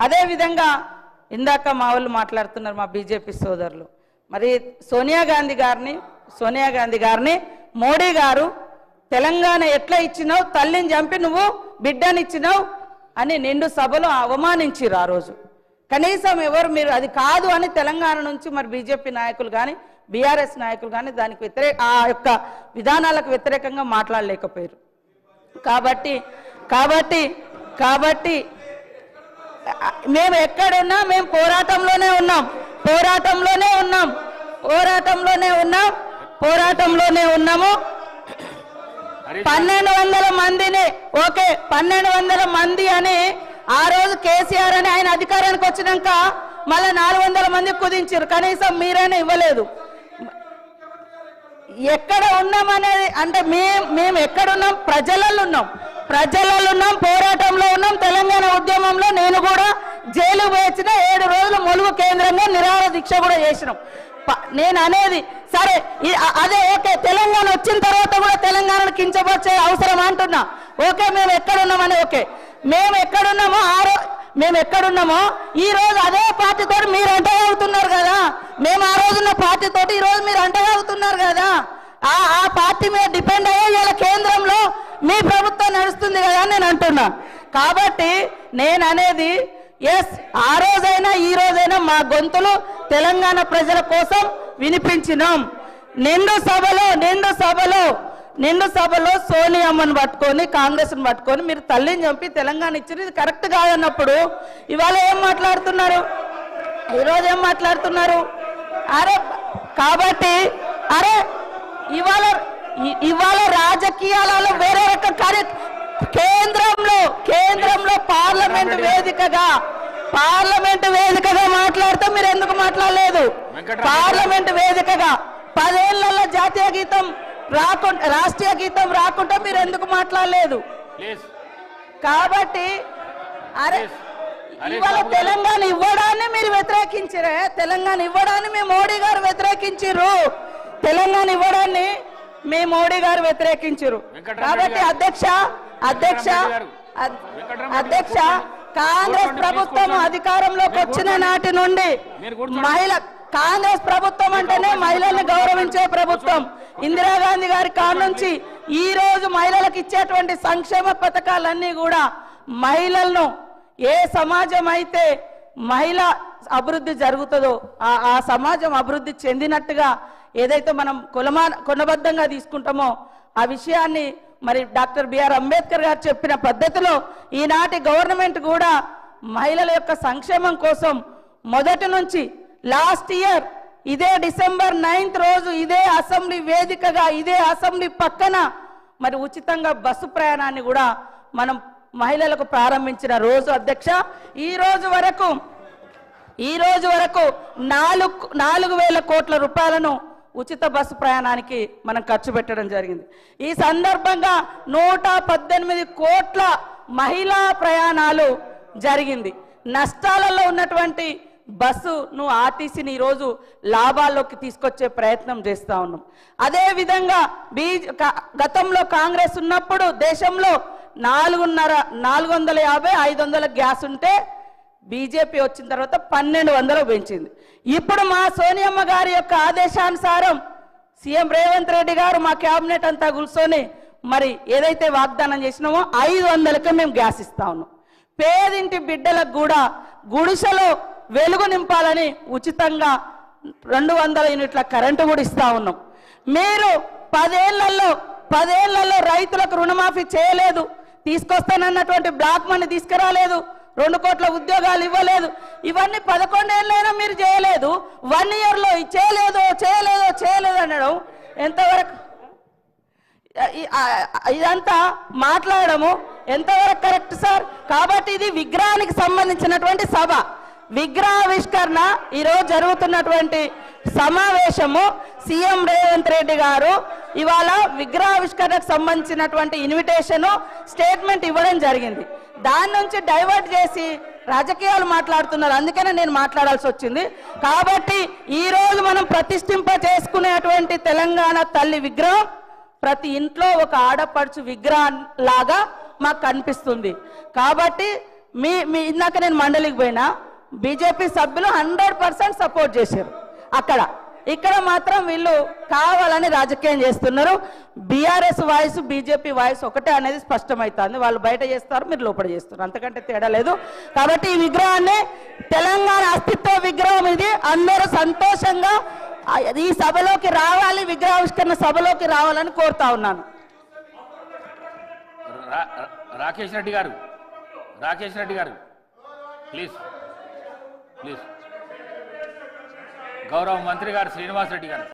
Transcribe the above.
అదే విధంగా ఇందాక మా వాళ్ళు మాట్లాడుతున్నారు మా బీజేపీ సోదరులు, మరి సోనియా గాంధీ గారిని మోడీ గారు తెలంగాణ ఎట్లా ఇచ్చినావు, తల్లిని చంపి నువ్వు బిడ్డనిచ్చినావు అని నిండు సభలో అవమానించిరు ఆ రోజు. కనీసం ఎవరు మీరు అది కాదు అని తెలంగాణ నుంచి మరి బీజేపీ నాయకులు కానీ బీఆర్ఎస్ నాయకులు కానీ దానికి ఆ యొక్క విధానాలకు వ్యతిరేకంగా మాట్లాడలేకపోయారు. కాబట్టి మేము ఎక్కడున్నా మేము పోరాటంలోనే ఉన్నాము. 1200 మందిని 1200 మంది అని ఆ రోజు కేసీఆర్ అని ఆయన అధికారానికి వచ్చినాక మళ్ళీ 400 మంది కుదించారు. కనీసం మీరైనా ఇవ్వలేదు. ఎక్కడ ఉన్నామనేది అంటే మేము ఎక్కడున్నాం, ప్రజలలో ఉన్నాం, పోరాటంలో ఉన్నాం. తెలంగాణ ఉద్యమంలో నేను కూడా జైలు వేసిన 7 రోజులు ములుగు కేంద్రంగా నిరాహార దీక్ష కూడా చేసినాం. నేను అనేది సరే అదే ఓకే, తెలంగాణ వచ్చిన తర్వాత కూడా తెలంగాణను కించపరిచే అవసరం అంటున్నా. ఓకే, మేము ఎక్కడున్నామని ఓకే, మేము ఎక్కడున్నామో ఈ రోజు అదే పార్టీతో మీరు అంటగా అవుతున్నారు కదా. మేము ఆ రోజున్న పార్టీతోటి ఈ రోజు మీరు అంటగా అవుతున్నారు కదా. ఆ పార్టీ మీద డిపెండ్ అయ్యే ఇలా కేంద్రంలో మీ ప్రభుత్వం నడుస్తుంది కదా అని నేను అంటున్నా. కాబట్టి నేను అనేది ఎస్, ఆ రోజైనా ఈ రోజైనా మా గొంతులు తెలంగాణ ప్రజల కోసం వినిపించినాం. నిండు సభలో సోనియమ్మను పట్టుకొని కాంగ్రెస్ను పట్టుకొని మీరు తల్లిని చంపి తెలంగాణ ఇచ్చింది ఇది కరెక్ట్ కాదన్నప్పుడు ఇవాళ ఏం మాట్లాడుతున్నారు, ఈరోజు ఏం మాట్లాడుతున్నారు? కాబట్టి ఇవాళ రాజకీయాలలో వేరే రకం కేంద్రంలో పార్లమెంట్ వేదికగా మాట్లాడితే మీరు ఎందుకు మాట్లాడలేదు? పార్లమెంట్ వేదికగా 10 ఏళ్లలో జాతీయ గీతం రాకుండా రాష్ట్రీయ గీతం రాకుండా మీరు ఎందుకు మాట్లాడలేదు? కాబట్టి ఇవాళ తెలంగాణ ఇవ్వడాన్ని మీరు వ్యతిరేకించారే, తెలంగాణ ఇవ్వడాన్ని మీ మోడీ గారు వ్యతిరేకించారు, తెలంగాణ ఇవ్వడాన్ని మీ మోడీ గారు వ్యతిరేకించారు. కాబట్టి అధ్యక్ష కాంగ్రెస్ ప్రభుత్వం అధికారంలోకి వచ్చిన నాటి నుండి కాంగ్రెస్ ప్రభుత్వం అంటేనే మహిళల్ని గౌరవించే ప్రభుత్వం. ఇందిరాగాంధీ గారి కాడ నుంచి ఈ రోజు మహిళలకు ఇచ్చేటువంటి సంక్షేమ పథకాలన్నీ కూడా మహిళలను ఏ సమాజం అయితే మహిళ అభివృద్ధి జరుగుతుందో ఆ సమాజం అభివృద్ధి చెందినట్టుగా ఏదైతే మనం కొనబద్ధంగా తీసుకుంటామో ఆ విషయాన్ని మరి డాక్టర్ బిఆర్ అంబేద్కర్ గారు చెప్పిన పద్ధతిలో ఈనాటి గవర్నమెంట్ కూడా మహిళల యొక్క సంక్షేమం కోసం మొదటి నుంచి లాస్ట్ ఇయర్ ఇదే డిసెంబర్ 9th రోజు ఇదే అసెంబ్లీ వేదికగా ఇదే అసెంబ్లీ పక్కన మరి ఉచితంగా బస్సు ప్రయాణాన్ని కూడా మనం మహిళలకు ప్రారంభించిన రోజు అధ్యక్ష ఈ రోజు వరకు 4,000 కోట్ల రూపాయలను ఉచిత బస్సు ప్రయాణానికి మనం ఖర్చు పెట్టడం జరిగింది. ఈ సందర్భంగా 118 కోట్ల మహిళా ప్రయాణాలు జరిగింది. నష్టాలలో ఉన్నటువంటి బస్సును ఆర్టీసీని ఈరోజు లాభాల్లోకి తీసుకొచ్చే ప్రయత్నం చేస్తూ ఉన్నాం. అదేవిధంగా గతంలో కాంగ్రెస్ ఉన్నప్పుడు దేశంలో 450-500 గ్యాస్ ఉంటే బీజేపీ వచ్చిన తర్వాత 1200 పెంచింది. ఇప్పుడు మా సోనియమ్మ గారి యొక్క ఆదేశానుసారం సీఎం రేవంత్ రెడ్డి గారు మా క్యాబినెట్ అంతా కూర్చొని మరి ఏదైతే వాగ్దానం చేసినామో 500కే మేము గ్యాస్ ఇస్తా ఉన్నాం. పేదింటి బిడ్డలకు కూడా గుడిసెలో వెలుగు నింపాలని ఉచితంగా 200 యూనిట్ల కరెంటు కూడా ఇస్తా ఉన్నాం. మీరు 10 ఏళ్లలో రైతులకు రుణమాఫీ చేయలేదు, తీసుకొస్తానన్నటువంటి బ్లాక్ మనీ తీసుకురాలేదు, 2 కోట్ల ఉద్యోగాలు ఇవ్వలేదు. ఇవన్నీ 11 ఏళ్ళైనా మీరు చేయలేదు. 1 ఇయర్లో చేయలేదు అనడం ఎంతవరకు, ఇదంతా మాట్లాడము ఎంతవరకు కరెక్ట్ సార్? కాబట్టి ఇది విగ్రహానికి సంబంధించినటువంటి సభ, విగ్రహావిష్కరణ ఈరోజు జరుగుతున్నటువంటి సమావేశము. సీఎం రేవంత్ రెడ్డి గారు ఇవాళ విగ్రహావిష్కరణకు సంబంధించినటువంటి ఇన్విటేషన్ స్టేట్మెంట్ ఇవ్వడం జరిగింది. దాని నుంచి డైవర్ట్ చేసి రాజకీయాలు మాట్లాడుతున్నారు. అందుకనే నేను మాట్లాడాల్సి వచ్చింది. కాబట్టి ఈరోజు మనం ప్రతిష్ఠింప చేసుకునేటువంటి తెలంగాణ తల్లి విగ్రహం ప్రతి ఇంట్లో ఒక ఆడపడుచు విగ్రహం లాగా మాకు కనిపిస్తుంది. కాబట్టి మీ ఇందాక నేను మండలికి పోయినా బీజేపీ సభ్యులు 100% సపోర్ట్ చేశారు అక్కడ. ఇక్కడ మాత్రం వీళ్ళు కావాలని రాజకీయం చేస్తున్నారు. బీఆర్ఎస్ వాయిస్ బీజేపీ వాయిస్ ఒకటే అనేది స్పష్టమవుతుంది. వాళ్ళు బయట చేస్తారు, మీరు లోపల చేస్తారు, అంతకంటే తేడా లేదు. కాబట్టి ఈ విగ్రహాన్ని తెలంగాణ అస్తిత్వ విగ్రహం ఇది. అందరూ సంతోషంగా ఈ సభలోకి రావాలి, విగ్రహావిష్కరణ సభలోకి రావాలని కోరుతా ఉన్నాను. రాకేష్ రెడ్డి గారు ప్లీజ్ గౌరవ మంత్రి గారు శ్రీనివాస్ రెడ్డి గారు.